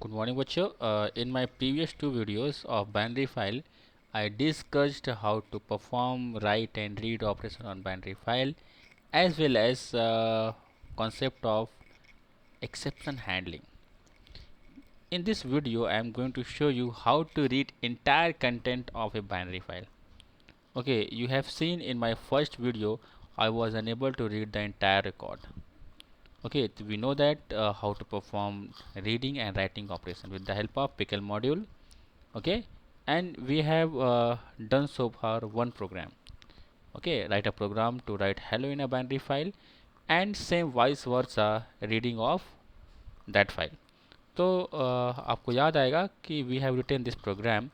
Good morning, Vacho. In my previous two videos of binary file, I discussed how to perform write and read operation on binary file, as well as concept of exception handling. In this video, I am going to show you how to read entire content of a binary file. Okay, you have seen in my first video, I was unable to read the entire record. Okay, we know that how to perform reading and writing operation with the help of pickle module. Okay, and we have done so far one program. Okay, write a program to write hello in a binary file and same vice versa reading of that file. तो आपको याद आएगा कि we have written this program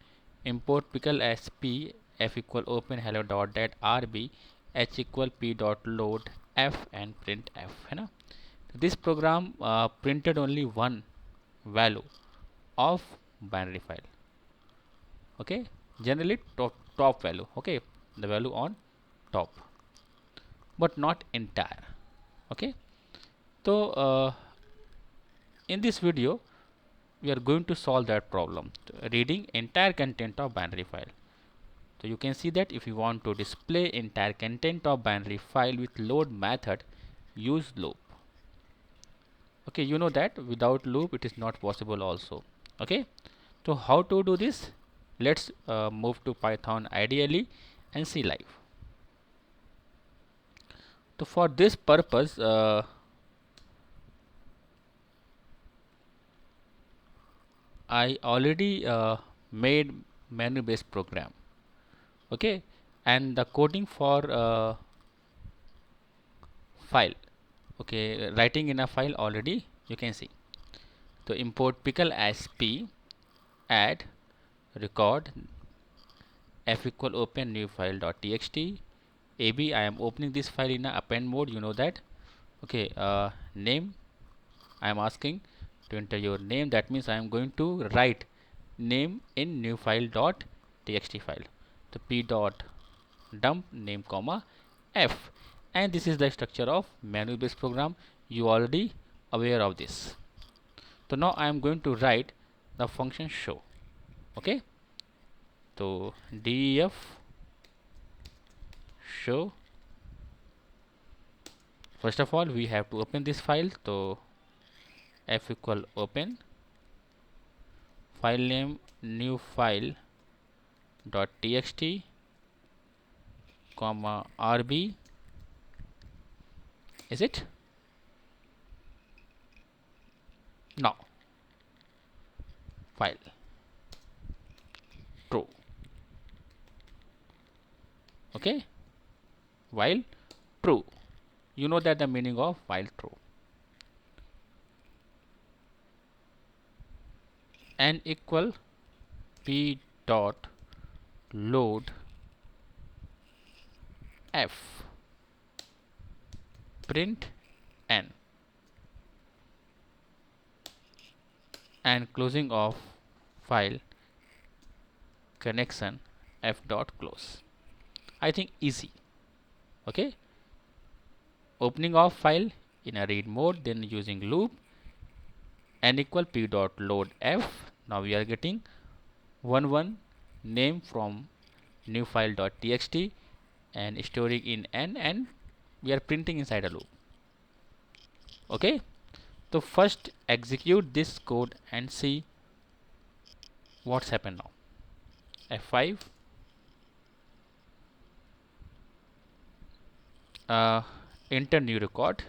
import pickle as p f equal open hello dot dat rb h equal p dot load f and print f है ना. This program printed only one value of binary file. Okay, generally top value. Okay, the value on top, but not entire. Okay, so in this video we are going to solve that problem, reading entire content of binary file. So you can see that if you want to display entire content of binary file with load method, use loop. Okay, you know that without loop it is not possible also. Okay, so how to do this? Let's move to Python ideally and see live. So for this purpose I already made menu based program. Okay, and the coding for file, okay, writing in a file already you can see. So import pickle as p, add record f equal open new file dot txt, ab I am opening this file in a append mode, you know that. Okay, name I am asking to enter your name, that means I am going to write name in new file dot txt file. So p dot dump name comma f, and this is the structure of manual based program, you already aware of this. So now I am going to write the function show. Okay, so def show. First of all we have to open this file, so f equal open file name new file dot txt comma rb, is it? Now file true. Okay, while true, you know that the meaning of while true. And equal p dot load f print n and closing of file connection f dot close. I think easy. Okay, opening of file in a read mode, then using loop, n equal p dot load f. Now we are getting one name from new file dot txt and storing in n, and we are printing inside a loop. Okay, so first execute this code and see what's happened now. F5, enter new record,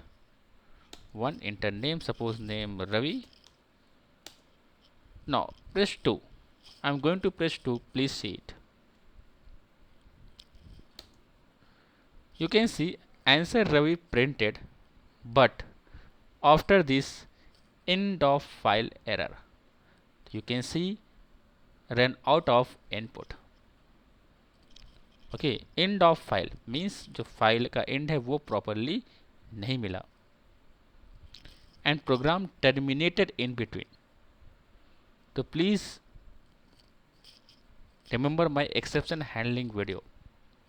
one, enter name, suppose name Ravi. Now press 2. I'm going to press 2, please see it. You can see answer Ravi printed, but after this end of file error, you can see run out of input. Okay, end of file means जो file का end है वो properly नहीं मिला, and program terminated in between. तो please remember my exception handling video,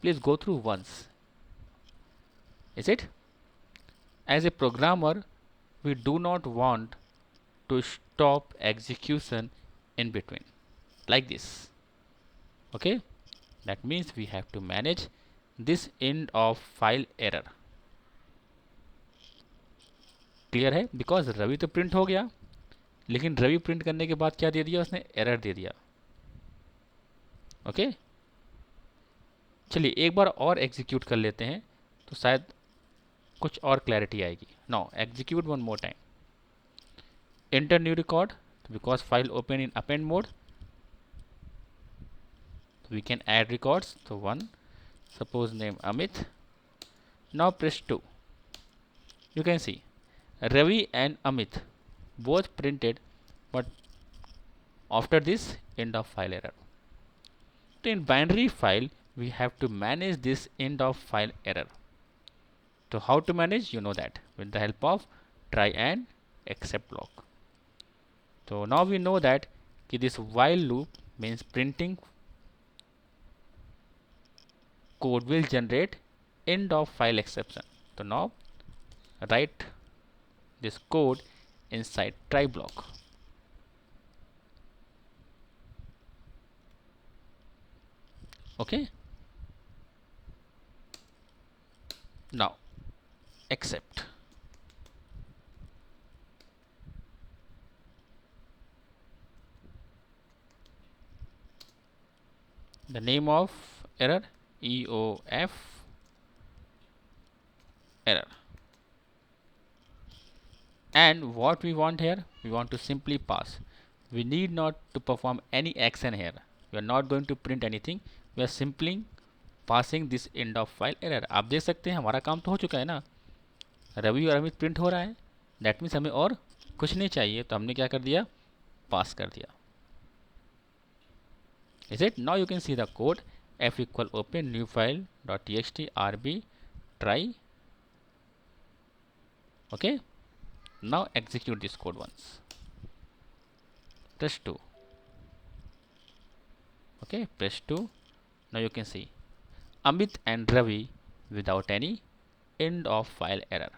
please go through once. Is it? As a programmer we do not want to stop execution in between, like this. Okay, that means we have to manage this end of file error. Clear है? Because Ravi तो print हो गया, लेकिन Ravi print करने के बाद क्या दे दिया उसने? एरर दे दिया. ओके, चलिए एक बार और एग्जीक्यूट कर लेते हैं तो शायद कुछ और क्लैरिटी आएगी. Now execute one more time. Enter new record, because file open in append mode, we can add records. So one, suppose name Amit. Now press 2. You can see Ravi and Amit both printed, but after this end of file error. So in binary file we have to manage this end of file error. So how to manage? You know that with the help of try and except block. So now we know that this while loop means printing code will generate end of file exception. So now write this code inside try block. Okay, now accept. The name of error, EOF error. And what we want here, we want to simply pass. We need not to perform any action here. We are not going to print anything. We are simply passing this end of file error. आप देख सकते हैं हमारा काम तो हो चुका है ना, रवि और अमित प्रिंट हो रहा है. दैट मीन्स हमें और कुछ नहीं चाहिए, तो हमने क्या कर दिया? पास कर दिया. Is it? Now you can see the code. F equal open new file .txt rb try. Okay, now execute this code once. Press 2. Okay, press 2. Now you can see Amit and Ravi without any end of file error.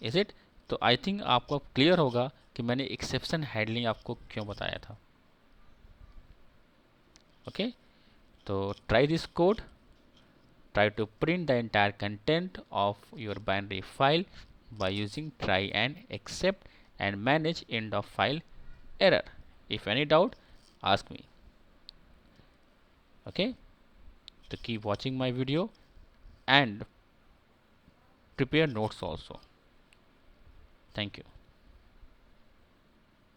Is it? तो I think आपको clear होगा कि मैंने exception handling आपको क्यों बताया था. Okay, तो try this code. Try to print the entire content of your binary file by using try and except and manage end of file error. If any doubt, ask me. Okay, so keep watching my video and prepare notes also. Thank you.